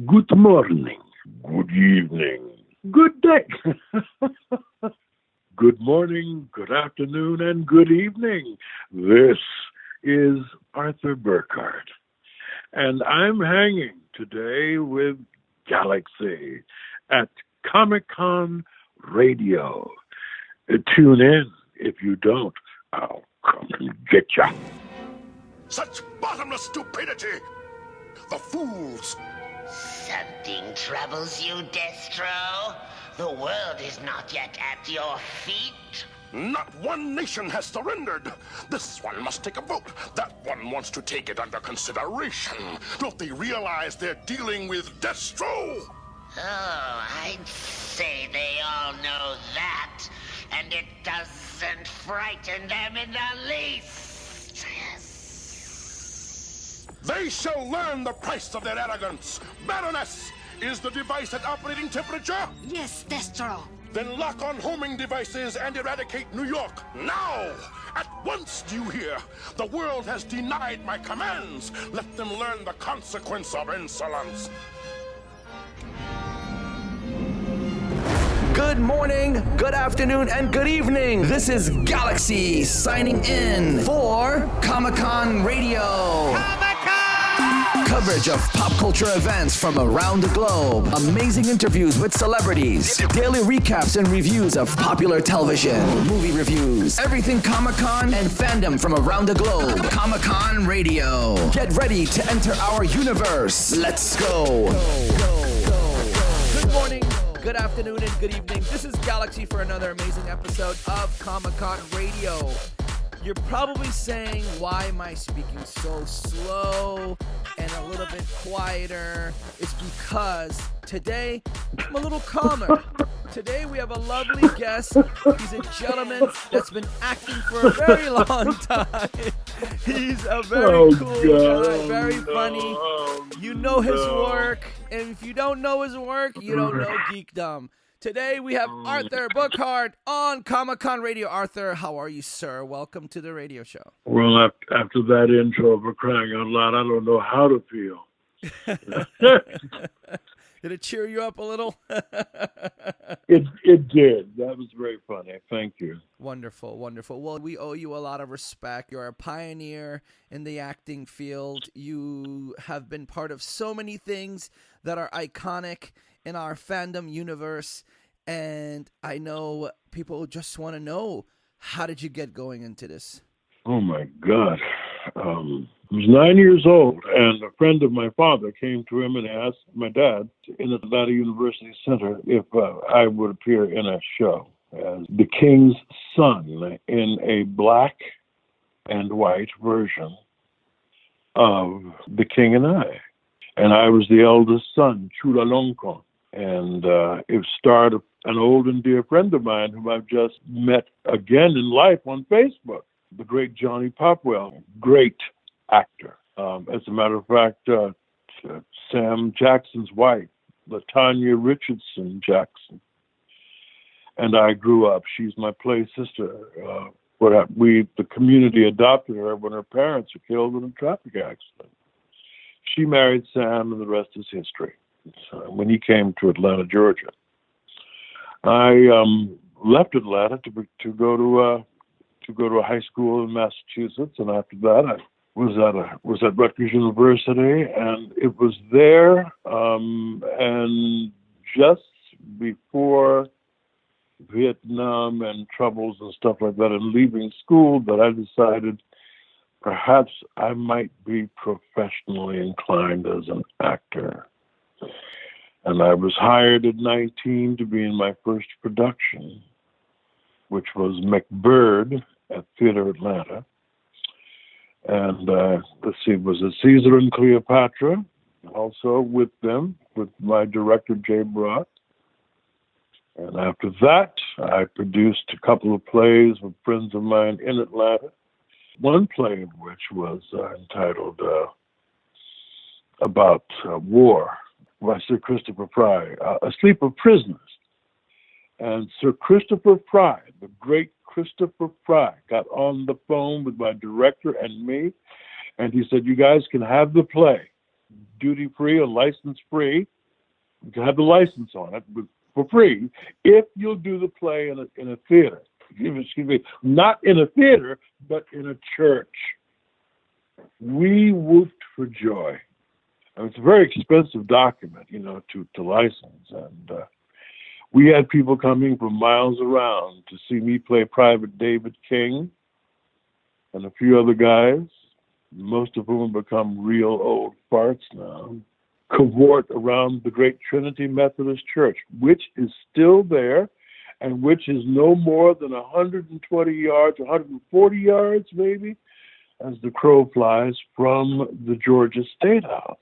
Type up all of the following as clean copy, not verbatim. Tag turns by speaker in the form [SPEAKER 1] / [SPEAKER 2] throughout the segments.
[SPEAKER 1] Good morning. Good evening. Good day. Good morning, good afternoon, and good evening. This is Arthur Burghardt, and I'm hanging today with Galaxy at Comic-Con Radio. Tune in. If you don't, I'll come and get ya.
[SPEAKER 2] Such bottomless stupidity! The fools!
[SPEAKER 3] Something troubles you, Destro? The world is not yet at your feet.
[SPEAKER 2] Not one nation has surrendered. This one must take a vote. That one wants to take it under consideration. Don't they realize they're dealing with Destro?
[SPEAKER 3] Oh, I'd say they all know that. And it doesn't frighten them in the least.
[SPEAKER 2] They shall learn the price of their arrogance. Baroness, is the device at operating temperature?
[SPEAKER 4] Yes, Destro.
[SPEAKER 2] Then lock on homing devices and eradicate New York, now! At once, do you hear? The world has denied my commands. Let them learn the consequence of insolence.
[SPEAKER 5] Good morning, good afternoon, and good evening. This is Galaxy signing in for Comic-Con Radio. Coverage of pop culture events from around the globe. Amazing interviews with celebrities. Daily recaps and reviews of popular television. Movie reviews. Everything Comic-Con and fandom from around the globe. Comic-Con Radio. Get ready to enter our universe. Let's go. Good morning, good afternoon, and good evening. This is Galaxy for another amazing episode of Comic-Con Radio. You're probably saying, why am I speaking so slow and a little bit quieter? It's because today I'm a little calmer. Today we have a lovely guest. He's a gentleman that's been acting for a very long time. He's a very cool guy, very funny. You know his work, and if you don't know his work, you don't know geekdom. Today we have Arthur Burghardt on Comic-Con Radio. Arthur, how are you, sir? Welcome to the radio show.
[SPEAKER 1] Well, after that intro, for crying out loud, I don't know how to feel.
[SPEAKER 5] Did it cheer you up a little?
[SPEAKER 1] It did. That was very funny. Thank you.
[SPEAKER 5] Wonderful, wonderful. Well, we owe you a lot of respect. You're a pioneer in the acting field. You have been part of so many things that are iconic in our fandom universe, and I know people just want to know, how did you get going into this?
[SPEAKER 1] Oh my God. I was 9 years old, and a friend of my father came to him and asked my dad in the Atlanta University Center if I would appear in a show as the king's son in a black and white version of The King and I. And I was the eldest son, Chulalongkorn. And it starred an old and dear friend of mine whom I've just met again in life on Facebook, the great Johnny Popwell, great actor. As a matter of fact, Sam Jackson's wife, LaTanya Richardson Jackson, and I grew up. She's my play sister. The community adopted her when her parents were killed in a traffic accident. She married Sam, and the rest is history. So when he came to Atlanta, Georgia, I left Atlanta to go to a high school in Massachusetts, and after that, I was at Rutgers University, and it was there, and just before Vietnam and troubles and stuff like that, and leaving school, that I decided perhaps I might be professionally inclined as an actor. And I was hired at 19 to be in my first production, which was McBird at Theater Atlanta. And it was a Caesar and Cleopatra, also with them, with my director, Jay Brock. And after that, I produced a couple of plays with friends of mine in Atlanta, one play of which was entitled About War, by Sir Christopher Fry, A Sleep of Prisoners. And Sir Christopher Fry, the great Christopher Fry, got on the phone with my director and me, and he said, "You guys can have the play, duty-free or license-free. You can have the license on it for free if you'll do the play in a theater. Excuse me, not in a theater, but in a church. We whooped for joy. And it's a very expensive document, to license. And we had people coming from miles around to see me play Private David King and a few other guys, most of whom have become real old farts now, cavort around the Great Trinity Methodist Church, which is still there and which is no more than 120 yards, 140 yards maybe, as the crow flies from the Georgia State House.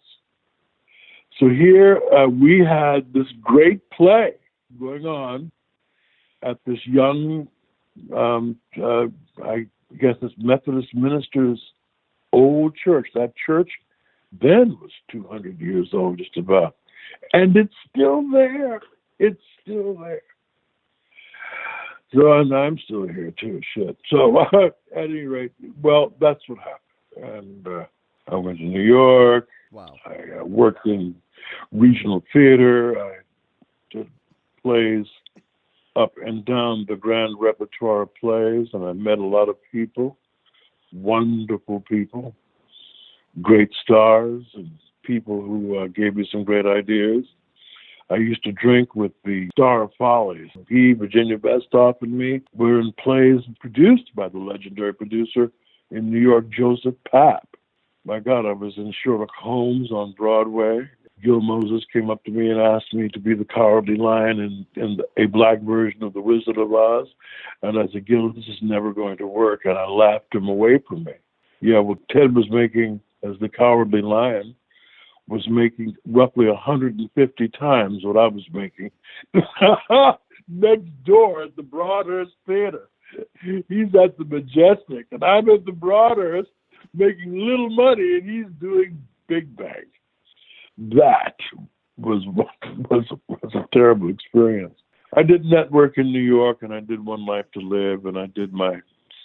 [SPEAKER 1] So here we had this great play going on at this young, I guess this Methodist minister's old church. That church then was 200 years old, just about. And it's still there. It's still there. So, and I'm still here too, shit. So, at any rate, well, that's what happened. And I went to New York.
[SPEAKER 5] Wow.
[SPEAKER 1] I worked in regional theater. I did plays up and down the grand repertoire of plays, and I met a lot of people, wonderful people, great stars, and people who gave me some great ideas. I used to drink with the Star of Follies. He, Virginia Bestoff, and me were in plays produced by the legendary producer in New York, Joseph Papp. My God, I was in Sherlock Holmes on Broadway. Gil Moses came up to me and asked me to be the Cowardly Lion in a black version of The Wizard of Oz. And I said, Gil, this is never going to work. And I laughed him away from me. Yeah, well, Ted was making, as the Cowardly Lion, was making roughly 150 times what I was making next door at the Broadhurst Theater. He's at the Majestic, and I'm at the Broadhurst making little money, and he's doing big bang. That was a terrible experience. I did network in New York, and I did One Life to Live, and I did my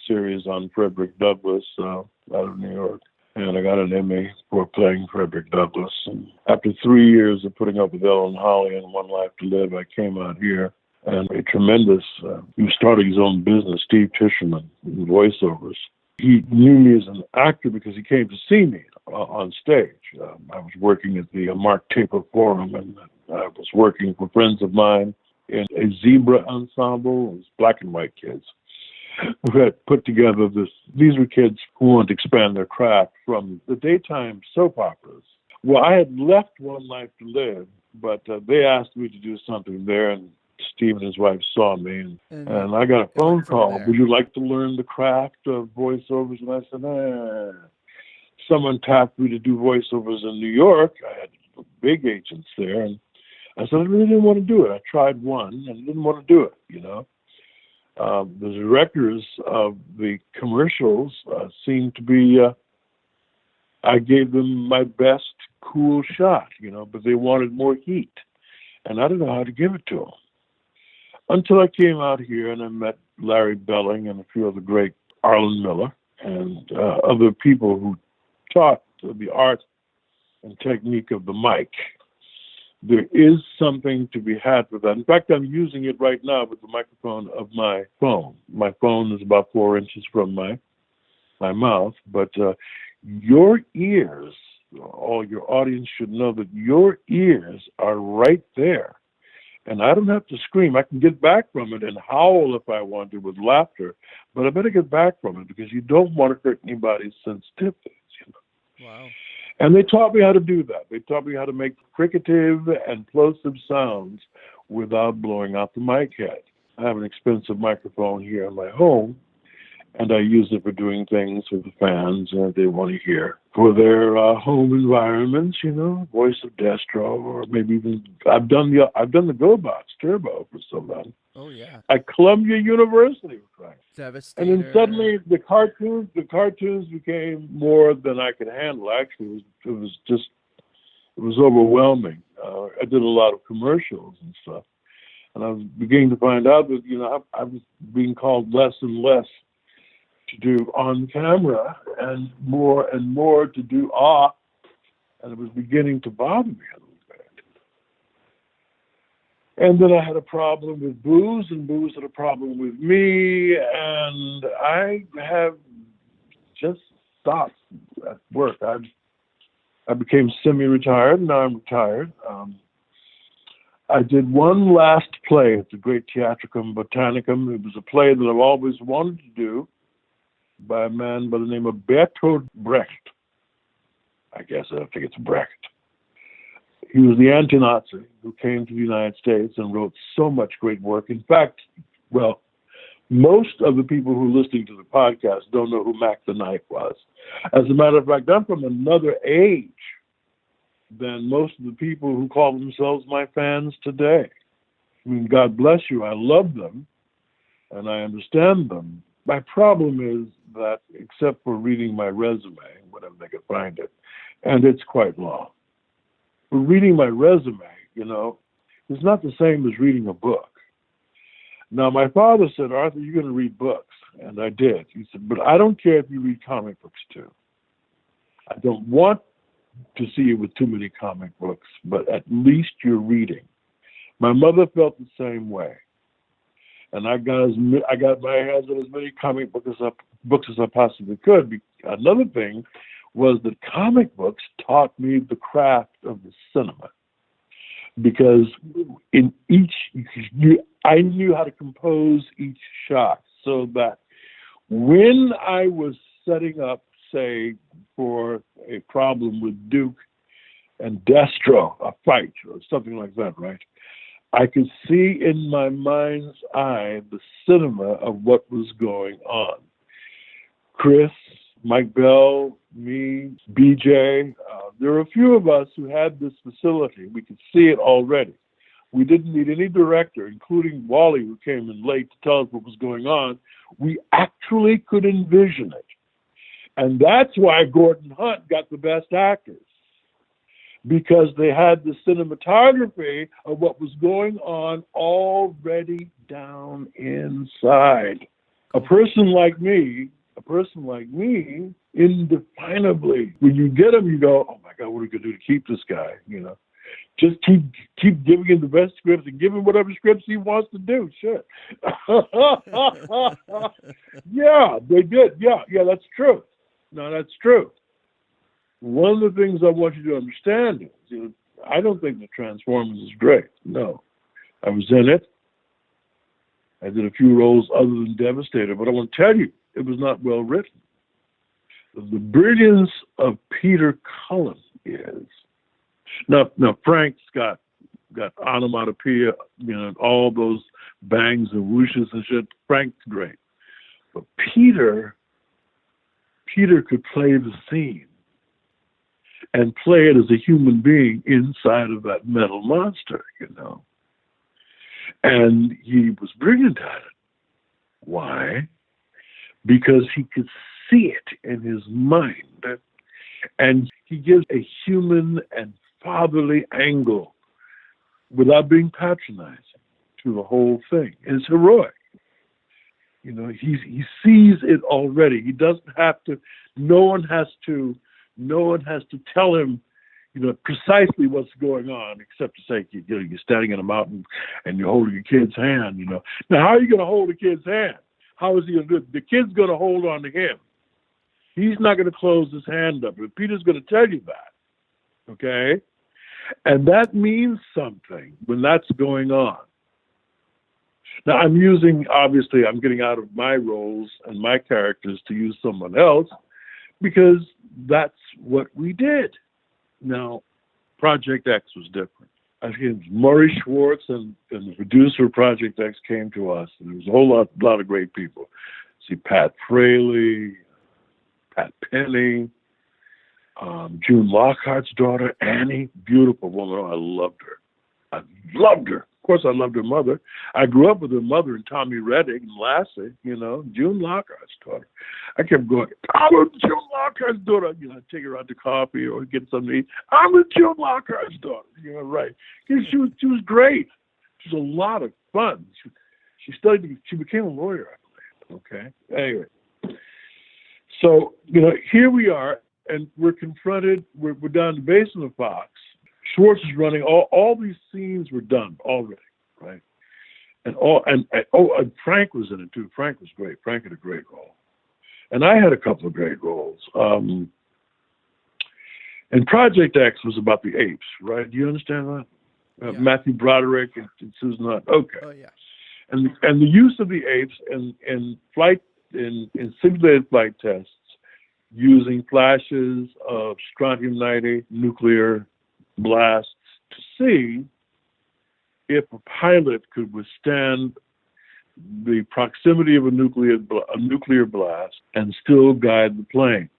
[SPEAKER 1] series on Frederick Douglass out of New York. And I got an Emmy for playing Frederick Douglass. And after 3 years of putting up with Ellen Holly and One Life to Live, I came out here. And a tremendous, he was starting his own business, Steve Tischerman, in voiceovers. He knew me as an actor because he came to see me on stage. I was working at the Mark Taper Forum, and I was working for friends of mine in a zebra ensemble. It was black and white kids who had put together this. These were kids who wanted to expand their craft from the daytime soap operas. Well, I had left One Life to Live, but they asked me to do something there, and Steve and his wife saw me, and I got a phone call. Would you like to learn the craft of voiceovers? And I said, Someone tapped me to do voiceovers in New York. I had big agents there, and I said, I really didn't want to do it. I tried one, and I didn't want to do it, The directors of the commercials seemed to be, I gave them my best cool shot, but they wanted more heat. And I didn't know how to give it to them. Until I came out here and I met Larry Belling and a few other great, Arlen Miller, and other people who taught the art and technique of the mic. There is something to be had with that. In fact, I'm using it right now with the microphone of my phone. My phone is about 4 inches from my mouth, but your ears, all your audience should know that your ears are right there. And I don't have to scream. I can get back from it and howl if I want to with laughter, but I better get back from it because you don't want to hurt anybody's sensitivities.
[SPEAKER 5] Wow.
[SPEAKER 1] And they taught me how to do that. They taught me how to make fricative and plosive sounds without blowing out the mic head. I have an expensive microphone here in my home, and I use it for doing things with the fans they want to hear for their home environments. Voice of Destro, or maybe even I've done the Gobots Turbo for so long.
[SPEAKER 5] Oh yeah.
[SPEAKER 1] At Columbia University, right?
[SPEAKER 5] Devastator.
[SPEAKER 1] And then suddenly the cartoons became more than I could handle. Actually, it was overwhelming. I did a lot of commercials and stuff, and I was beginning to find out that I was being called less and less to do on camera and more to do off. and it was beginning to bother me a little bit. And then I had a problem with booze, and booze had a problem with me, and I have just stopped at work. I became semi-retired, and now I'm retired. I did one last play at the Great Theatricum Botanicum. It was a play that I've always wanted to do by a man by the name of Bertolt Brecht. I think it's Brecht. He was the anti-Nazi who came to the United States and wrote so much great work. In fact, well, most of the people who are listening to the podcast don't know who Mac the Knife was. As a matter of fact, I'm from another age than most of the people who call themselves my fans today. I mean, God bless you. I love them, and I understand them. My problem is that, except for reading my resume, whenever they can find it, and it's quite long, but reading my resume, it's not the same as reading a book. Now, my father said, Arthur, you're going to read books. And I did. He said, but I don't care if you read comic books too. I don't want to see you with too many comic books, but at least you're reading. My mother felt the same way. And I got my hands on as many comic books as I possibly could. Another thing was that comic books taught me the craft of the cinema. Because in each, I knew how to compose each shot so that when I was setting up, say, for a problem with Duke and Destro, a fight or something like that, right? I could see in my mind's eye the cinema of what was going on. Chris, Mike Bell, me, BJ, there were a few of us who had this facility. We could see it already. We didn't need any director, including Wally, who came in late to tell us what was going on. We actually could envision it. And that's why Gordon Hunt got the best actors, because they had the cinematography of what was going on already down inside. A person like me, indefinably, when you get him, you go, oh my God, what are we going to do to keep this guy? Just keep giving him the best scripts and give him whatever scripts he wants to do. Shit. Yeah, they did. Yeah, that's true. No, that's true. One of the things I want you to understand is, I don't think the Transformers is great. No. I was in it. I did a few roles other than Devastator, but I want to tell you, it was not well written. The brilliance of Peter Cullen is, now Frank's got onomatopoeia, all those bangs and whooshes and shit. Frank's great. But Peter could play the scene and play it as a human being inside of that metal monster, And he was brilliant at it. Why? Because he could see it in his mind. And he gives a human and fatherly angle without being patronizing to the whole thing. And it's heroic. He sees it already. He doesn't have to, no one has to tell him, precisely what's going on, except to say, you're standing in a mountain and you're holding a kid's hand, Now, how are you going to hold a kid's hand? How is he going to do it? The kid's going to hold on to him. He's not going to close his hand up. But Peter's going to tell you that, okay? And that means something when that's going on. Now, I'm getting out of my roles and my characters to use someone else because that's what we did. Now, Project X was different. I think it was Murray Schwartz and the producer of Project X came to us, and there was a whole lot of great people. See, Pat Fraley, Pat Penny, June Lockhart's daughter, Annie, beautiful woman. Oh, I loved her. Of course, I loved her mother. I grew up with her mother and Tommy Reddick and Lassie, June Lockhart's daughter. I kept going, I'm June Lockhart's daughter. I'd take her out to coffee or get something to eat. I'm June Lockhart's daughter. Right. She was great. She was a lot of fun. She became a lawyer, I believe. Okay. Anyway. So, here we are. and we're confronted. We're down the basement of Fox. Schwartz is running. All these scenes were done already, right? And Frank was in it too. Frank was great. Frank had a great role, and I had a couple of great roles. And Project X was about the apes, right? Do you understand that?
[SPEAKER 5] Yeah.
[SPEAKER 1] Matthew Broderick and Susan Hunt. Okay.
[SPEAKER 5] Oh yeah.
[SPEAKER 1] And the use of the apes in flight in simulated flight tests using flashes of strontium-90 nuclear blasts to see if a pilot could withstand the proximity of a nuclear blast and still guide the plane,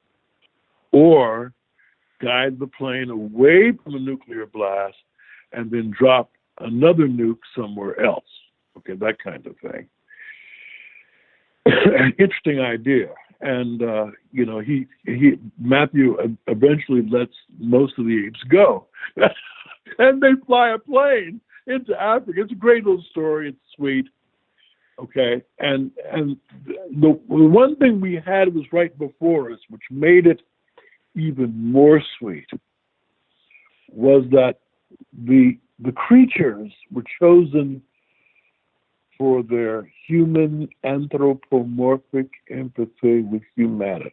[SPEAKER 1] or guide the plane away from a nuclear blast and then drop another nuke somewhere else. Okay, that kind of thing. An interesting idea. And, Matthew eventually lets most of the apes go. And they fly a plane into Africa. It's a great little story. It's sweet. Okay. And the one thing we had was right before us, which made it even more sweet, was that the creatures were chosen for their human anthropomorphic empathy with humanity.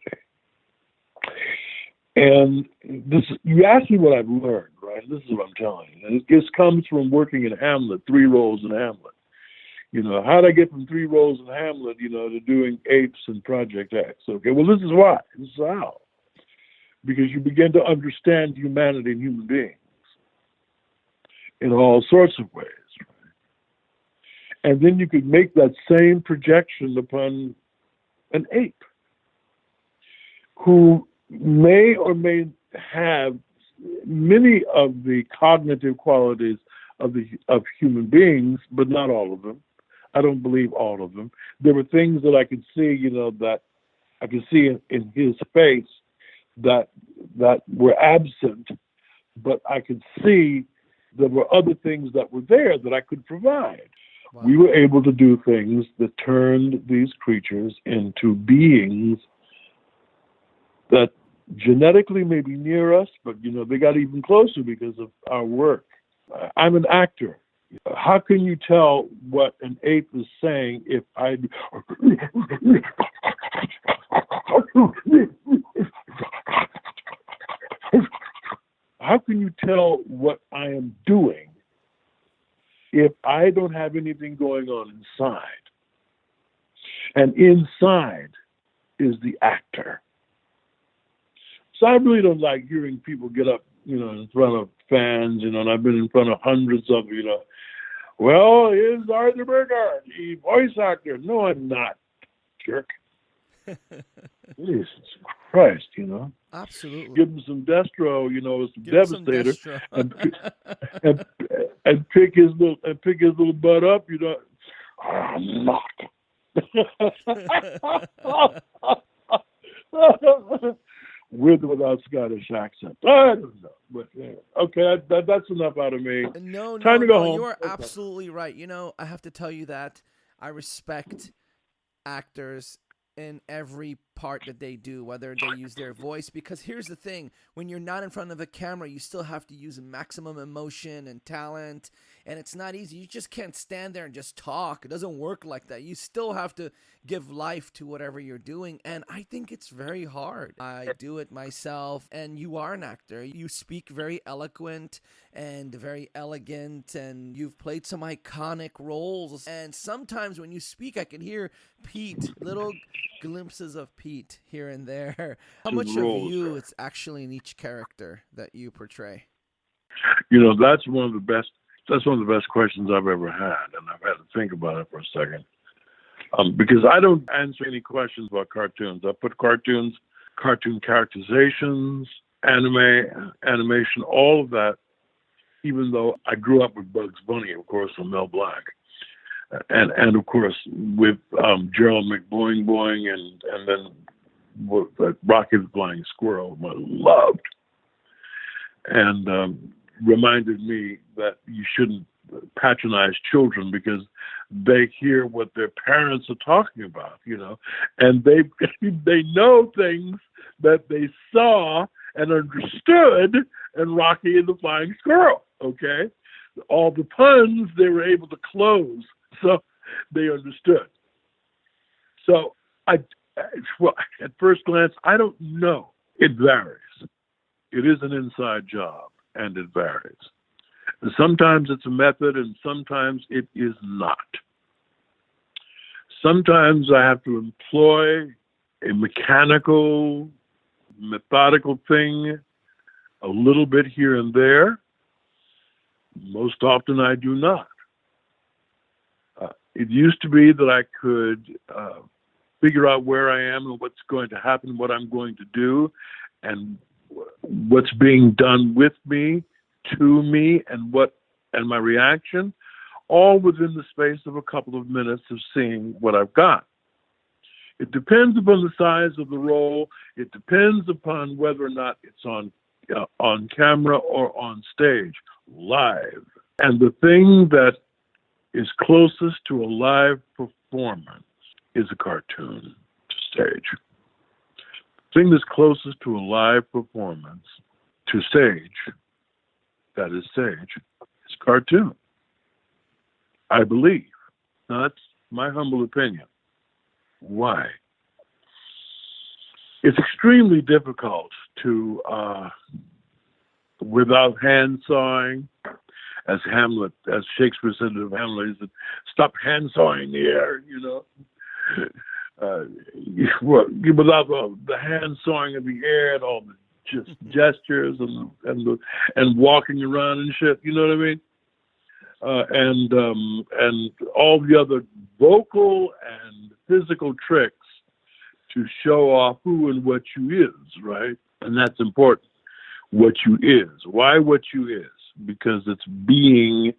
[SPEAKER 1] And you asked me what I've learned, right? This is what I'm telling you. And this comes from working in Hamlet, 3 roles in Hamlet. How did I get from 3 roles in Hamlet, to doing apes and Project X? Okay, well, this is why. This is how. Because you begin to understand humanity and human beings in all sorts of ways. And then you could make that same projection upon an ape who may or may have many of the cognitive qualities of human beings, but not all of them. I don't believe all of them. There were things that I could see, that I could see in his face that were absent, but I could see there were other things that were there that I could provide. Wow. We were able to do things that turned these creatures into beings that genetically may be near us, but, they got even closer because of our work. I'm an actor. How can you tell what an ape is saying if I... How can you tell what I am doing if I don't have anything going on inside? And inside is the actor. So I really don't like hearing people get up, in front of fans, and I've been in front of hundreds of, well, here's Arthur Burghardt, the voice actor. No, I'm not, jerk. Jesus Christ,
[SPEAKER 5] Absolutely.
[SPEAKER 1] Give him some Destro, some Devastator, and pick his little butt up, I'm not. With or without Scottish accent. I don't know. But okay, that's enough out of me.
[SPEAKER 5] No,
[SPEAKER 1] Time to go home.
[SPEAKER 5] You are absolutely right. I have to tell you that I respect actors in every part that they do, whether they use their voice, because here's the thing: when you're not in front of a camera, you still have to use maximum emotion and talent, and it's not easy. You just can't stand there and just talk. It doesn't work like that. You still have to give life to whatever you're doing, and I think it's very hard. I do it myself, and you are an actor. You speak very eloquent and very elegant, and you've played some iconic roles, and sometimes when you speak, I can hear Pete, little glimpses of Pete here and there. How much of you is actually in each character that you portray?
[SPEAKER 1] That's one of the best questions I've ever had, and I've had to think about it for a second. Because I don't answer any questions about cartoons. I put cartoon characterizations, animation, all of that, even though I grew up with Bugs Bunny, of course, from Mel Blanc. And of course, with Gerald McBoing Boing and then with Rocky the Flying Squirrel, I loved. And reminded me that you shouldn't patronize children because they hear what their parents are talking about, and they know things that they saw and understood in Rocky and the Flying Squirrel, okay? All the puns they were able to close, so they understood. So, well, at first glance, I don't know. It varies. It is an inside job, and it varies. And sometimes it's a method, and sometimes it is not. Sometimes I have to employ a mechanical, methodical thing a little bit here and there. Most often I do not. It used to be that I could figure out where I am and what's going to happen, what I'm going to do, and what's being done with me, to me, and my reaction, all within the space of a couple of minutes of seeing what I've got. It depends upon the size of the role. It depends upon whether or not it's on camera or on stage, live. And the thing that is closest to a live performance is a cartoon to stage. The thing that's closest to a live performance to stage, that is stage, is cartoon. I believe. Now, that's my humble opinion. Why? It's extremely difficult to, without hand sawing, as Shakespeare said of Hamlet, he said, "Stop hand sawing the air," you know. Without the hand sawing of the air and all the just gestures and walking around and shit, you know what I mean? And all the other vocal and physical tricks to show off who and what you is, right? And that's important. What you is. Why what you is? Because it's beingness.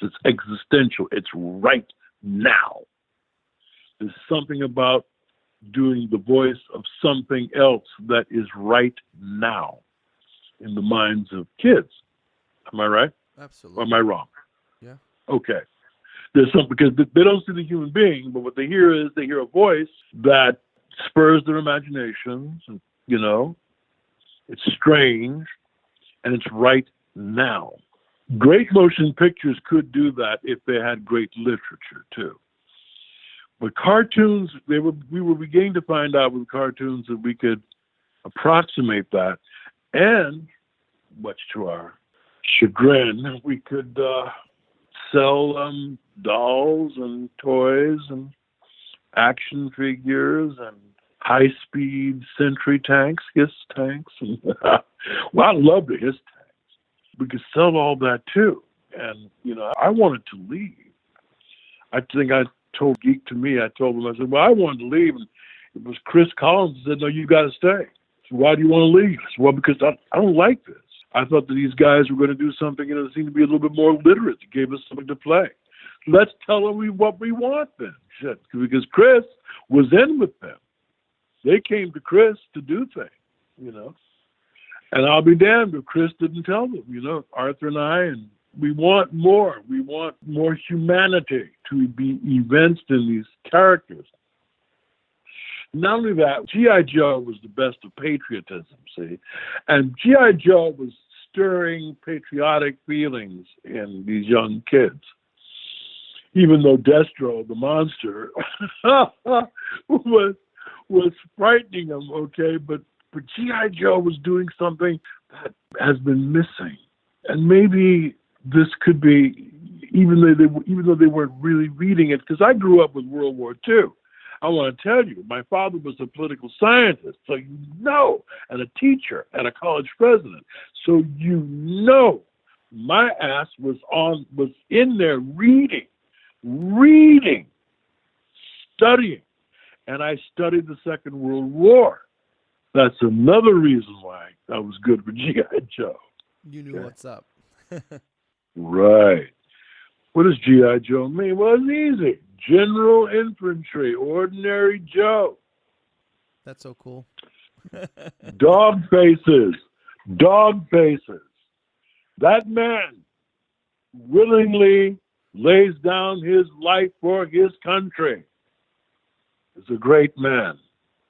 [SPEAKER 1] It's existential. It's right now. There's something about doing the voice of something else that is right now in the minds of kids. Am I right?
[SPEAKER 5] Absolutely.
[SPEAKER 1] Or am I wrong?
[SPEAKER 5] Yeah.
[SPEAKER 1] Okay. There's something, because they don't see the human being, but what they hear is they hear a voice that spurs their imaginations, you know. It's strange, and it's right now. Great motion pictures could do that if they had great literature, too. But cartoons, we were beginning to find out with cartoons that we could approximate that, and, much to our chagrin, we could sell dolls and toys and action figures and high-speed Sentry tanks, HISS tanks. And well, I love the HISS tanks. We could sell all that, too. And, you know, I wanted to leave. I think I told Geek to me, I told him, I said, well, I wanted to leave. And it was Chris Collins who said, no, you got to stay. So why do you want to leave? I said, well, because I don't like this. I thought that these guys were going to do something, you know, that seemed to be a little bit more literate. It gave us something to play. Let's tell them what we want then. Shit. Because Chris was in with them. They came to Chris to do things, you know. And I'll be damned if Chris didn't tell them, you know, Arthur and I, and we want more. We want more humanity to be evinced in these characters. Not only that, G.I. Joe was the best of patriotism, see? And G.I. Joe was stirring patriotic feelings in these young kids. Even though Destro, the monster, was frightening them, okay? But G.I. Joe was doing something that has been missing. And maybe this could be, even though they weren't really reading it, because I grew up with World War II. I want to tell you, my father was a political scientist, so you know, and a teacher and a college president. So you know, my ass was in there reading, studying, and I studied the Second World War. That's another reason why I was good for G.I. Joe.
[SPEAKER 5] You knew what's up.
[SPEAKER 1] Right. What does G.I. Joe mean? Well, it's easy. General Infantry, Ordinary Joe.
[SPEAKER 5] That's so cool.
[SPEAKER 1] Dog faces. That man willingly lays down his life for his country. Is a great man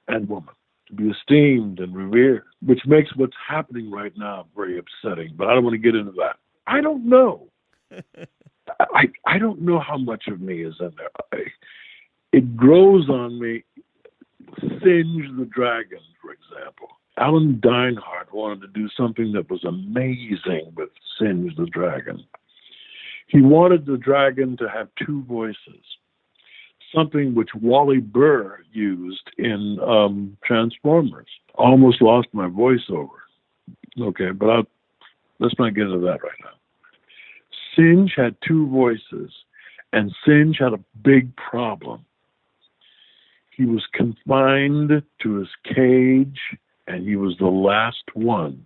[SPEAKER 1] and woman. to be esteemed and revered, which makes what's happening right now very upsetting. But I don't want to get into that. I don't know. I don't know how much of me is in there. It grows on me. Singe the Dragon, for example. Alan Dinehart wanted to do something that was amazing with Singe the Dragon. He wanted the dragon to have two voices, something which Wally Burr used in Transformers. Almost lost my voiceover. Okay, but let's not get into that right now. Singe had two voices, and Singe had a big problem. He was confined to his cage, and he was the last one,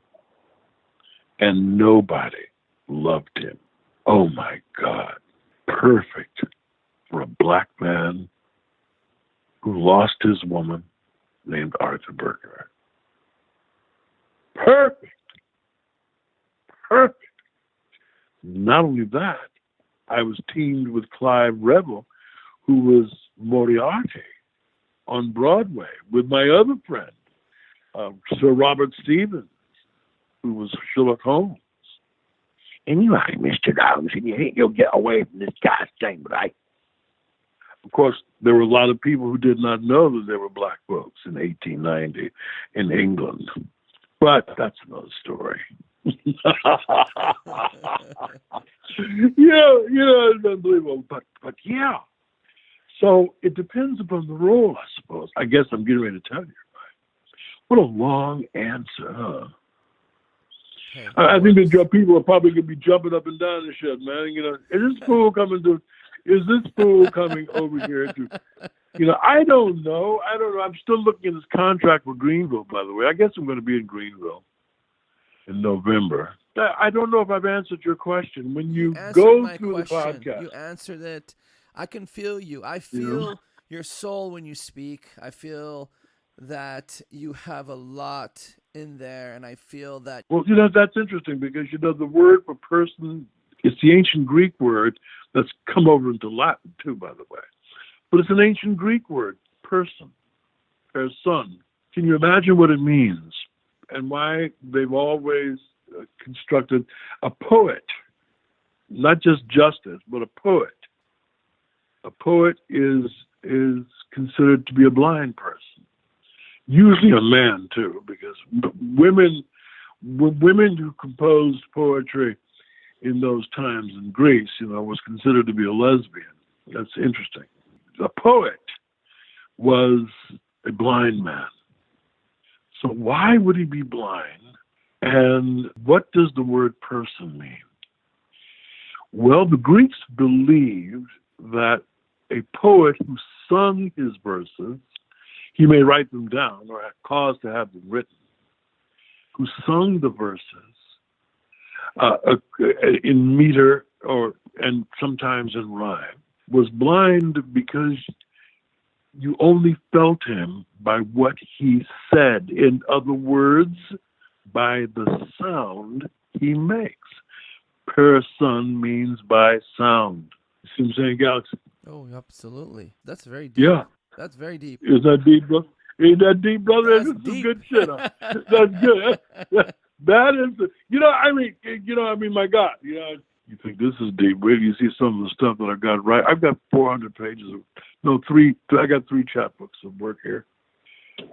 [SPEAKER 1] and nobody loved him. Oh my God, perfect for a black man who lost his woman named Arthur Burghardt. Perfect. Perfect. Not only that, I was teamed with Clive Revel, who was Moriarty on Broadway, with my other friend, Sir Robert Stevens, who was Sherlock Holmes. And you ain't Mr. Holmes, and you think you'll get away from this costume, right? Of course, there were a lot of people who did not know that there were black folks in 1890 in England. But that's another story. It's unbelievable. But yeah. So it depends upon the role, I suppose. I guess I'm getting ready to tell you. What a long answer, huh?
[SPEAKER 5] Hey,
[SPEAKER 1] I think that people are probably going to be jumping up and down and shit, man. Is this fool coming over here to, I don't know. I'm still looking at this contract with Greenville, by the way. I guess I'm going to be in Greenville in November. I don't know if I've answered your question. When you go through the podcast.
[SPEAKER 5] You answered it. I can feel you. I feel your soul when you speak. I feel that you have a lot in there, and I feel that...
[SPEAKER 1] Well, that's interesting because, the word for person, it's the ancient Greek word that's come over into Latin, too, by the way. But it's an ancient Greek word, person, person. Can you imagine what it means and why they've always constructed a poet, not just justice, but a poet. A poet is considered to be a blind person. Usually a man, too, because women who composed poetry in those times in Greece, was considered to be a lesbian. That's interesting. A poet was a blind man. So why would he be blind? And what does the word person mean? Well, the Greeks believed that a poet who sung his verses, he may write them down or cause to have them written, who sung the verses in meter and sometimes in rhyme, was blind because you only felt him by what he said. In other words, by the sound he makes. Person means by sound. You see what I'm saying, Galaxy?
[SPEAKER 5] Oh, absolutely. That's very deep.
[SPEAKER 1] Yeah.
[SPEAKER 5] That's very deep.
[SPEAKER 1] Is that deep, bro? Ain't that deep, brother?
[SPEAKER 5] That's
[SPEAKER 1] This
[SPEAKER 5] deep.
[SPEAKER 1] is good shit. Huh? That's good. That is, my God. You think this is deep. Wait till you see some of the stuff that I've got right. I've got 400 pages I got 3 chapbooks of work here.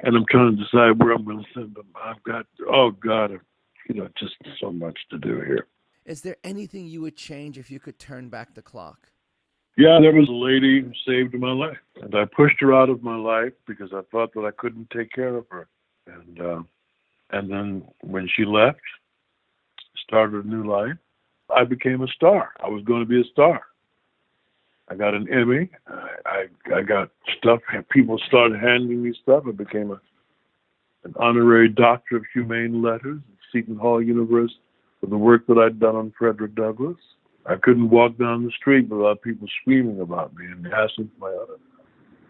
[SPEAKER 1] And I'm trying to decide where I'm going to send them. I've got, just so much to do here.
[SPEAKER 5] Is there anything you would change if you could turn back the clock?
[SPEAKER 1] Yeah, there was a lady who saved my life. And I pushed her out of my life because I thought that I couldn't take care of her. And then when she left, started a new life, I became a star. I was going to be a star. I got an Emmy. I got stuff. People started handing me stuff. I became an honorary doctor of humane letters at Seton Hall University for the work that I'd done on Frederick Douglass. I couldn't walk down the street without people screaming about me and asking for my autograph.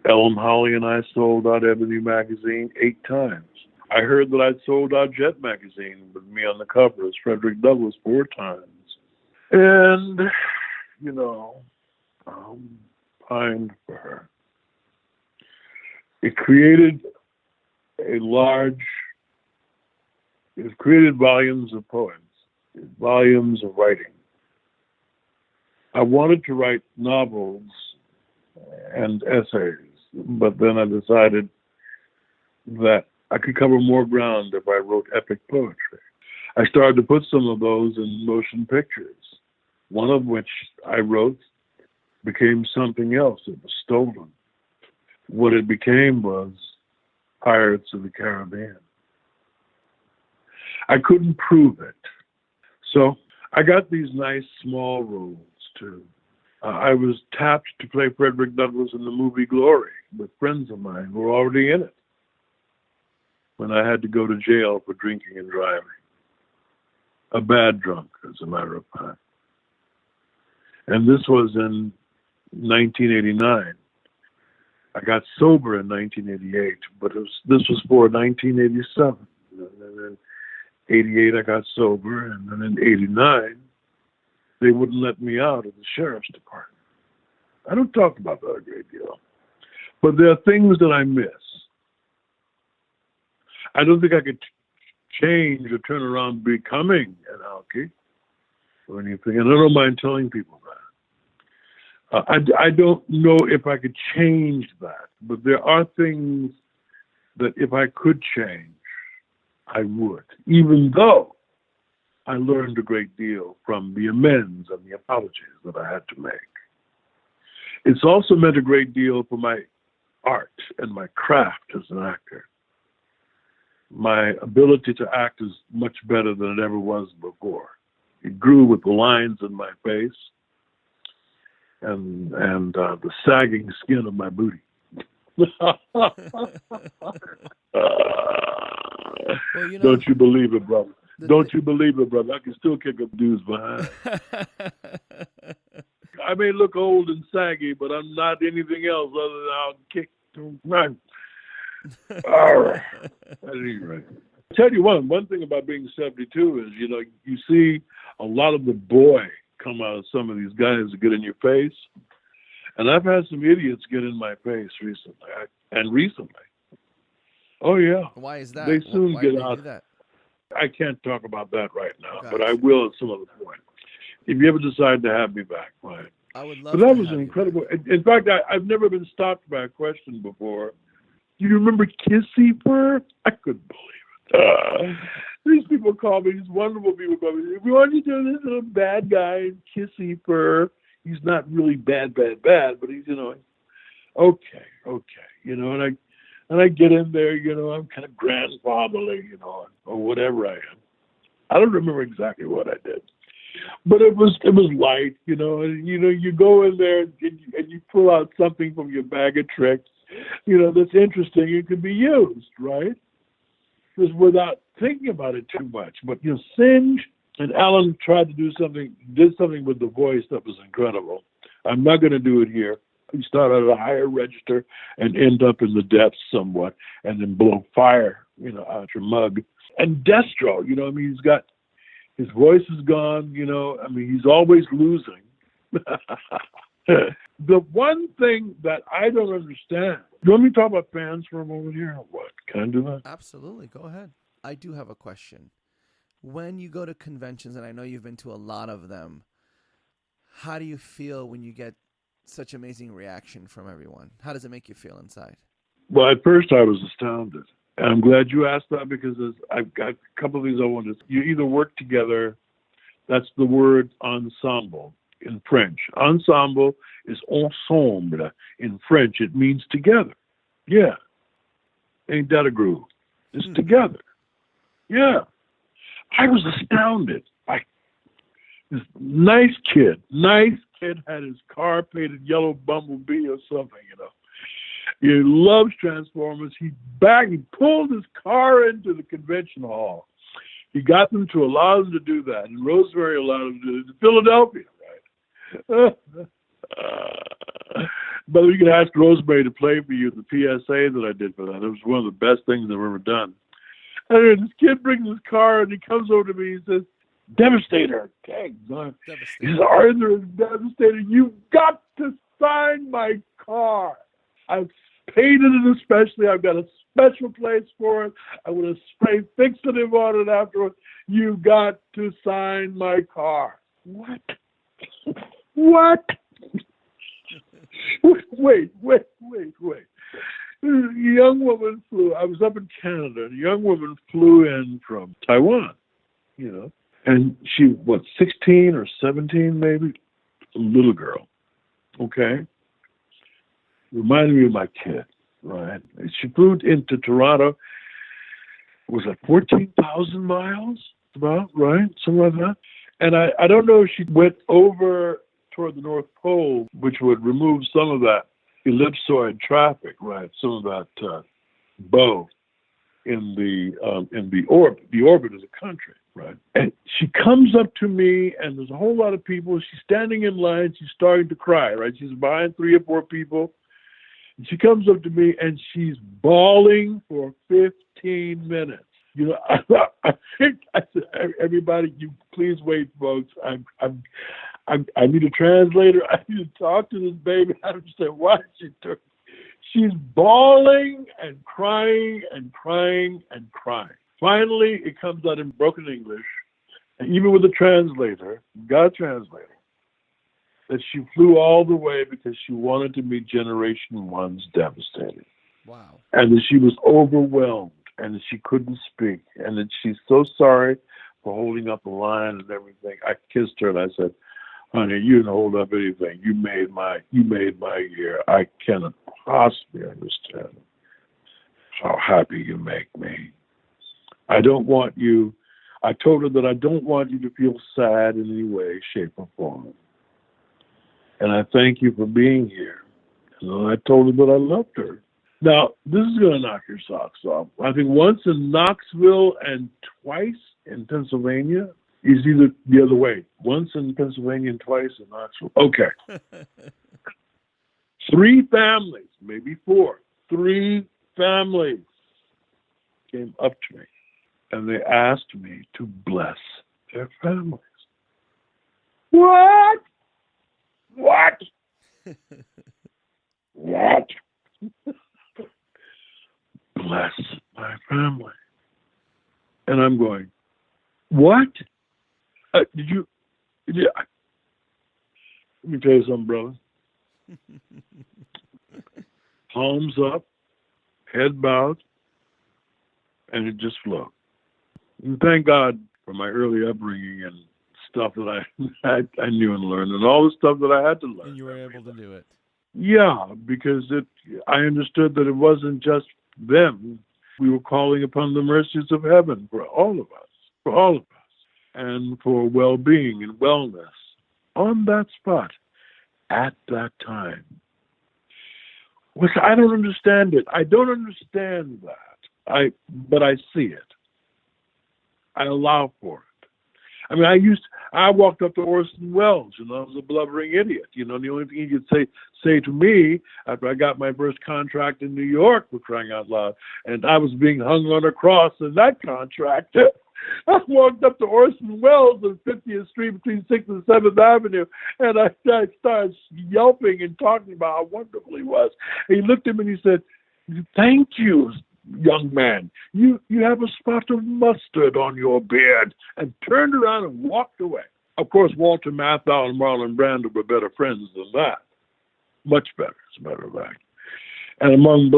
[SPEAKER 1] Ellen Holly and I sold out Ebony magazine 8 times. I heard that I'd sold out Jet magazine with me on the cover as Frederick Douglass 4 times. And, pined for her. It created a large, it created volumes of poems, volumes of writing. I wanted to write novels and essays, but then I decided that I could cover more ground if I wrote epic poetry. I started to put some of those in motion pictures, one of which I wrote became something else. It was stolen. What it became was Pirates of the Caribbean. I couldn't prove it. So I got these nice small roles too. I was tapped to play Frederick Douglass in the movie Glory with friends of mine who were already in it when I had to go to jail for drinking and driving. A bad drunk, as a matter of fact. And this was in 1989. I got sober in 1988, but this was for 1987. And then 88, I got sober, and then in 89, they wouldn't let me out of the sheriff's department. I don't talk about that a great deal, but there are things that I miss. I don't think I could change or turn around becoming an alky or anything, and I don't mind telling people that. I don't know if I could change that, but there are things that if I could change, I would, even though I learned a great deal from the amends and the apologies that I had to make. It's also meant a great deal for my art and my craft as an actor. My ability to act is much better than it ever was before. It grew with the lines in my face and the sagging skin of my booty.
[SPEAKER 5] Well, you know,
[SPEAKER 1] don't you believe it, brother? Don't you believe it, brother? I can still kick up dudes behind. I may look old and saggy, but I'm not anything else other than I'll kick them right. At any rate. I'll tell you one thing about being 72 is, you know, you see a lot of the boy come out of some of these guys that get in your face. And I've had some idiots get in my face recently. Oh, yeah.
[SPEAKER 5] Why is that?
[SPEAKER 1] They soon
[SPEAKER 5] Why
[SPEAKER 1] get
[SPEAKER 5] do they
[SPEAKER 1] out.
[SPEAKER 5] do that?
[SPEAKER 1] I can't talk about that right now,
[SPEAKER 5] Gotcha.
[SPEAKER 1] but I will at some other point. If you ever decide to have me back, fine.
[SPEAKER 5] I would love
[SPEAKER 1] But that
[SPEAKER 5] to
[SPEAKER 1] was
[SPEAKER 5] have
[SPEAKER 1] an
[SPEAKER 5] you
[SPEAKER 1] incredible. In fact, I've never been stopped by a question before. Do you remember Kissy Fur? I couldn't believe it. These people call me, these wonderful people call me. We want you to do this little bad guy, Kissy Fur. He's not really bad, but he's, you know, okay, you know, and I get in there, you know, I'm kind of grandfatherly, you know, or whatever I am. I don't remember exactly what I did, but it was light, you know, and you go in there and you pull out something from your bag of tricks, you know, that's interesting. It can be used, right? Just without thinking about it too much. But you know, Singe and Alan did something with the voice that was incredible. I'm not going to do it here. You start at a higher register and end up in the depths somewhat, and then blow fire, you know, out your mug. And Destro, you know, I mean, his voice is gone, you know, I mean, he's always losing. The one thing that I don't understand, you want me to talk about fans for a moment here or what? Can I do that?
[SPEAKER 5] Absolutely. Go ahead. I do have a question. When you go to conventions, and I know you've been to a lot of them, how do you feel when you get such amazing reaction from everyone? How does it make you feel inside?
[SPEAKER 1] Well, at first I was astounded. And I'm glad you asked that because I've got a couple of things I wanted. You either work together, that's the word ensemble in French. Ensemble is ensemble in French. It means together. Yeah. Ain't that a groove? It's together. Yeah. I was astounded. This nice kid had his car painted yellow Bumblebee or something, you know. He loves Transformers. He pulled his car into the convention hall. He got them to allow him to do that, and Rosemary allowed him to do it in Philadelphia, right? But you can ask Rosemary to play for you the PSA that I did for that. It was one of the best things I've ever done. And this kid brings his car, and he comes over to me and says, Devastator. Okay. He says, Arthur is Devastator. You've got to sign my car. I painted it especially. I've got a special place for it. I would have spray fixative on it afterwards. You got to sign my car. What? What? Wait. A young woman flew. I was up in Canada, and a young woman flew in from Taiwan, and she, 16 or 17 maybe? A little girl, okay? Reminded me of my kid, right? She flew into Toronto. Was it 14,000 miles? About, right? Something like that. And I don't know if she went over toward the North Pole, which would remove some of that ellipsoid traffic, right? Some of that bow in the orbit of the country, right? And she comes up to me, and there's a whole lot of people. She's standing in line. She's starting to cry, right? She's behind 3 or 4 people. And she comes up to me, and she's bawling for 15 minutes. I said, everybody, you please wait, folks. I need a translator. I need to talk to this baby. I understand why she's bawling and crying and crying and crying. Finally, it comes out in broken English, and even with a translator, got a translator, that she flew all the way because she wanted to meet Generation 1's Devastator.
[SPEAKER 5] Wow.
[SPEAKER 1] And that she was overwhelmed, and that she couldn't speak, and that she's so sorry for holding up the line and everything. I kissed her and I said, honey, you didn't hold up anything. You made my year. I cannot possibly understand how happy you make me. I told her that I don't want you to feel sad in any way, shape, or form. And I thank you for being here. And then I told her that I loved her. Now, this is going to knock your socks off. I think once in Knoxville and twice in Pennsylvania. Is either the other way. Once in Pennsylvania and twice in Knoxville. Okay. 3 families, maybe 4. 3 families came up to me, and they asked me to bless their families. What? What? What? Bless my family. And I'm going, what? Let me tell you something, brother. Palms up, head bowed, and it just flowed. And thank God for my early upbringing and stuff that I knew and learned, and all the stuff that I had to learn.
[SPEAKER 5] And you were able to do it.
[SPEAKER 1] Yeah, because I understood that it wasn't just them. We were calling upon the mercies of heaven for all of us, and for well-being and wellness on that spot at that time. Which I don't understand it. I don't understand that. But I see it. I allow for it. I mean, I walked up to Orson Welles, I was a blubbering idiot. The only thing he could say to me after I got my first contract in New York, for crying out loud, and I was being hung on a cross in that contract. I walked up to Orson Welles on 50th Street between 6th and 7th Avenue, and I started yelping and talking about how wonderful he was. And he looked at me and he said, thank you, young man. You have a spot of mustard on your beard, and turned around and walked away. Of course, Walter Matthau and Marlon Brando were better friends than that. Much better, as a matter of fact. And among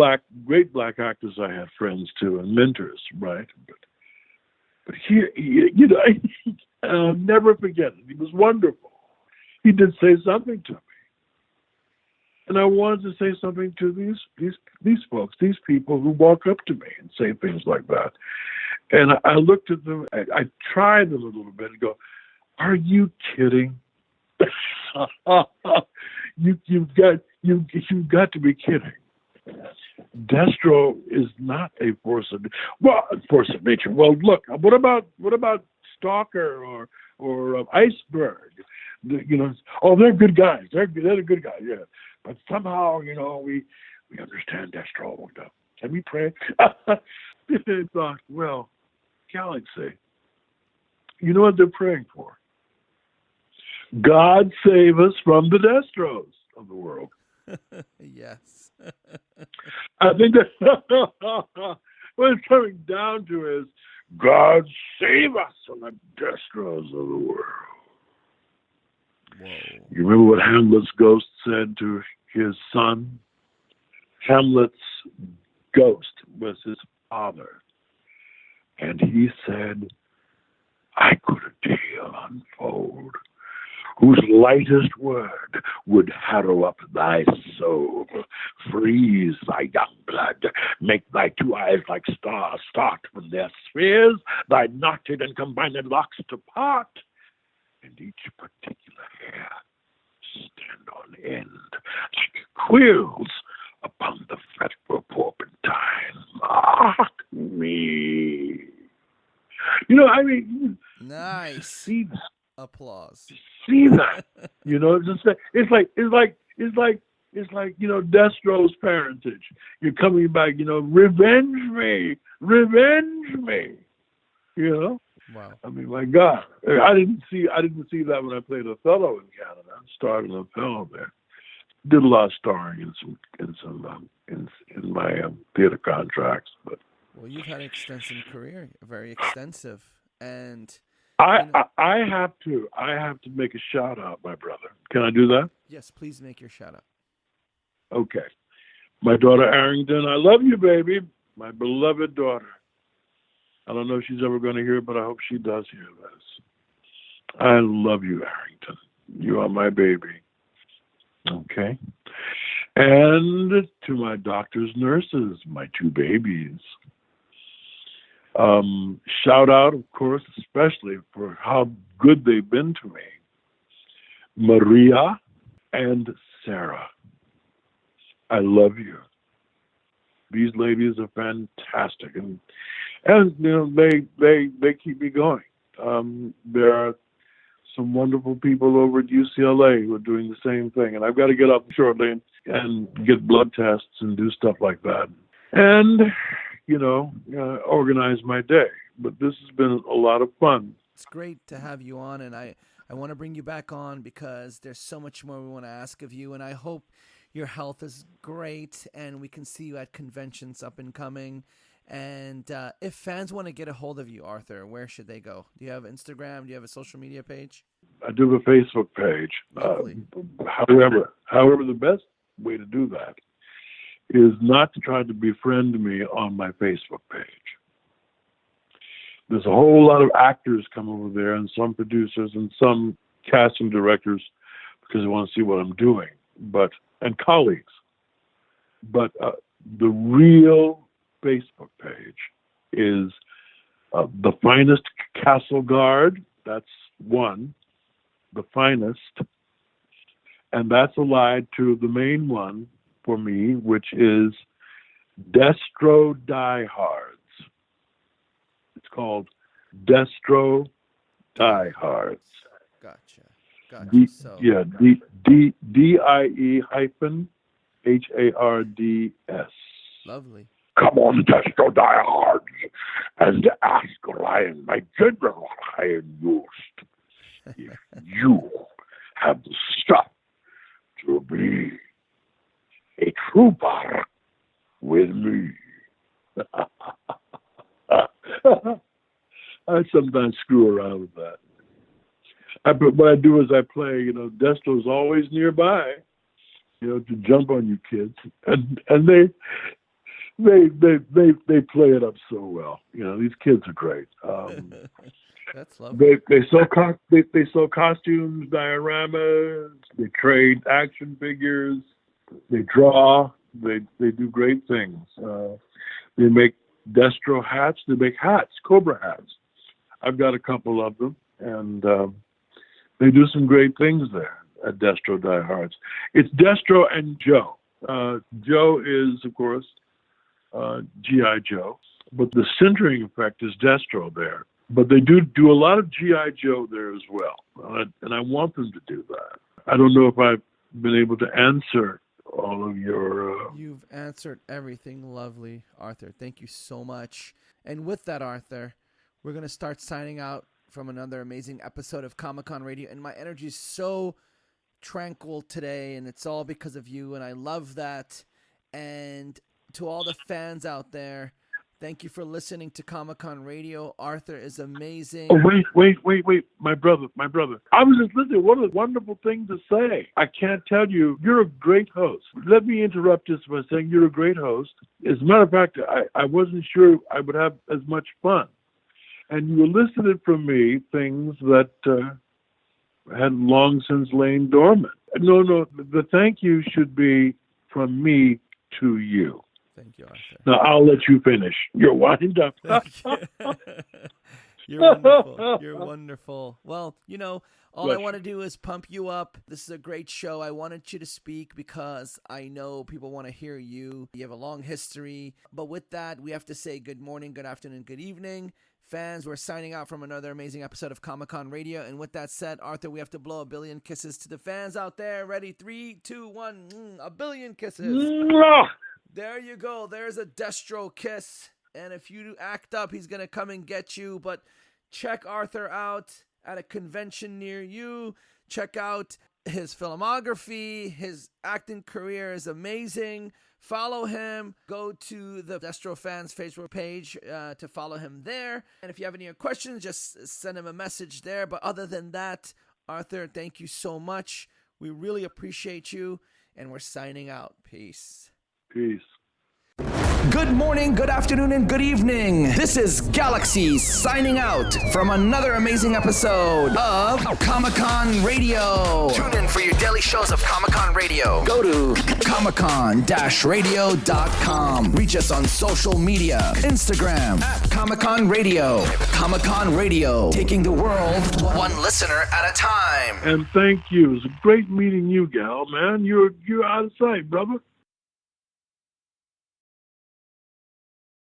[SPEAKER 1] great black actors, I had friends too, and mentors, right? But here, I'll never forget it. He was wonderful. He did say something to me. And I wanted to say something to these folks, these people who walk up to me and say things like that. And I looked at them, I tried a little bit and go, are you kidding? You've got to be kidding. Destro is not a force of nature. Well, look, what about Stalker or Iceberg? They're good guys. They're good guys. Yeah, but somehow we understand Destro. Can we pray? I thought, well, Galaxy, you know what they're praying for? God save us from the Destros of the world.
[SPEAKER 5] Yes.
[SPEAKER 1] I think that what it's coming down to is God save us from the Destros of the world.
[SPEAKER 5] Whoa.
[SPEAKER 1] You remember what Hamlet's ghost said to his son? Hamlet's ghost was his father. And he said, I could a tale unfold whose lightest word would harrow up thy soul, freeze thy young blood, make thy two eyes like stars start from their spheres, thy knotted and combined locks to part, and each particular hair stand on end like quills upon the fretful porpentine. Mark me. You know, I mean,
[SPEAKER 5] Nice.
[SPEAKER 1] see that.
[SPEAKER 5] Applause.
[SPEAKER 1] See that. You know, it's like Destro's parentage. You're coming back, revenge me. You know?
[SPEAKER 5] Wow.
[SPEAKER 1] I mean, my God, I didn't see that when I played Othello in Canada. I starred in Othello there. Did a lot of starring in my theater contracts. But
[SPEAKER 5] Well, you've had an extensive career, very extensive, and
[SPEAKER 1] I have to make a shout out, my brother. Can I do that?
[SPEAKER 5] yes, please make your shout out.
[SPEAKER 1] Okay, my daughter Arrington, I love you, baby, my beloved daughter. I don't know if she's ever going to hear it, but I hope she does hear this. I love you, Arrington. You are my baby. Okay. And to my doctors, nurses, my two babies. Shout out, of course, especially for how good they've been to me. Maria and Sarah. I love you. These ladies are fantastic, and they keep me going. There are some wonderful people over at UCLA who are doing the same thing, and I've got to get up shortly and get blood tests and do stuff like that, and organize my day. But this has been a lot of fun.
[SPEAKER 5] It's great to have you on, and I want to bring you back on because there's so much more we want to ask of you, and I hope your health is great and we can see you at conventions up and coming. And if fans want to get a hold of you, Arthur, where should they go? Do you have Instagram? Do you have a social media page?
[SPEAKER 1] I do have a Facebook page. However, the best way to do that is not to try to befriend me on my Facebook page. There's a whole lot of actors come over there and some producers and some casting directors because they want to see what I'm doing, and colleagues. But the real Facebook page is The Finest Castle Guard. That's one, The Finest. And that's allied to the main one for me, which is Destro Diehards. It's called Destro Diehards.
[SPEAKER 5] Gotcha.
[SPEAKER 1] DIE hyphen HARDS.
[SPEAKER 5] Lovely.
[SPEAKER 1] Come on, Destro Diehards, and ask Ryan, my general Iron Yost, if you have the stuff to be a trooper with me. I sometimes screw around with that. But what I do is I play, Destro's always nearby, to jump on you kids, and they play it up so well. These kids are great.
[SPEAKER 5] That's lovely.
[SPEAKER 1] They sell costumes, dioramas. They trade action figures. They draw. They do great things. They make Destro hats. They make hats, Cobra hats. I've got a couple of them, and they do some great things there at Destro Diehards. It's Destro and Joe. Joe is, of course, G.I. Joe, but the centering effect is Destro there. But they do a lot of G.I. Joe there as well, and I want them to do that. I don't know if I've been able to answer all of your...
[SPEAKER 5] You've answered everything lovely, Arthur. Thank you so much. And with that, Arthur, we're going to start signing out from another amazing episode of Comic-Con Radio, and my energy is so tranquil today, and it's all because of you, and I love that. And to all the fans out there, thank you for listening to Comic-Con Radio. Arthur is amazing.
[SPEAKER 1] Oh, wait. My brother. I was just listening. What a wonderful thing to say. I can't tell you, you're a great host. Let me interrupt this by saying you're a great host. As a matter of fact, I wasn't sure I would have as much fun. And you elicited from me things that had long since lain dormant. No, the thank you should be from me to you.
[SPEAKER 5] Thank you, Arthur.
[SPEAKER 1] Now, I'll let you finish. You're winding up.
[SPEAKER 5] You're wonderful. You're wonderful. Well, all I
[SPEAKER 1] Bless
[SPEAKER 5] want to do is pump you up. This is a great show. I wanted you to speak because I know people want to hear you. You have a long history. But with that, we have to say good morning, good afternoon, good evening. Fans, we're signing out from another amazing episode of Comic-Con Radio. And with that said, Arthur, we have to blow a billion kisses to the fans out there. Ready? 3, 2, 1. A billion kisses.
[SPEAKER 1] Mwah!
[SPEAKER 5] There you go. There's a Destro kiss. And if you act up, he's going to come and get you. But check Arthur out at a convention near you. Check out his filmography. His acting career is amazing. Follow him. Go to the Destro Fans Facebook page to follow him there. And if you have any questions, just send him a message there. But other than that, Arthur, thank you so much. We really appreciate you. And we're signing out. Peace.
[SPEAKER 1] Peace.
[SPEAKER 5] Good morning, good afternoon, and good evening. This is Galaxy signing out from another amazing episode of Comic-Con Radio. Tune in for your daily shows of Comic-Con Radio. Go to comiccon-radio.com. Reach us on social media. Instagram at Comic-Con Radio. Comic-Con Radio, taking the world one listener at a time.
[SPEAKER 1] And thank you. It was great meeting you, gal, man. You're out of sight, brother.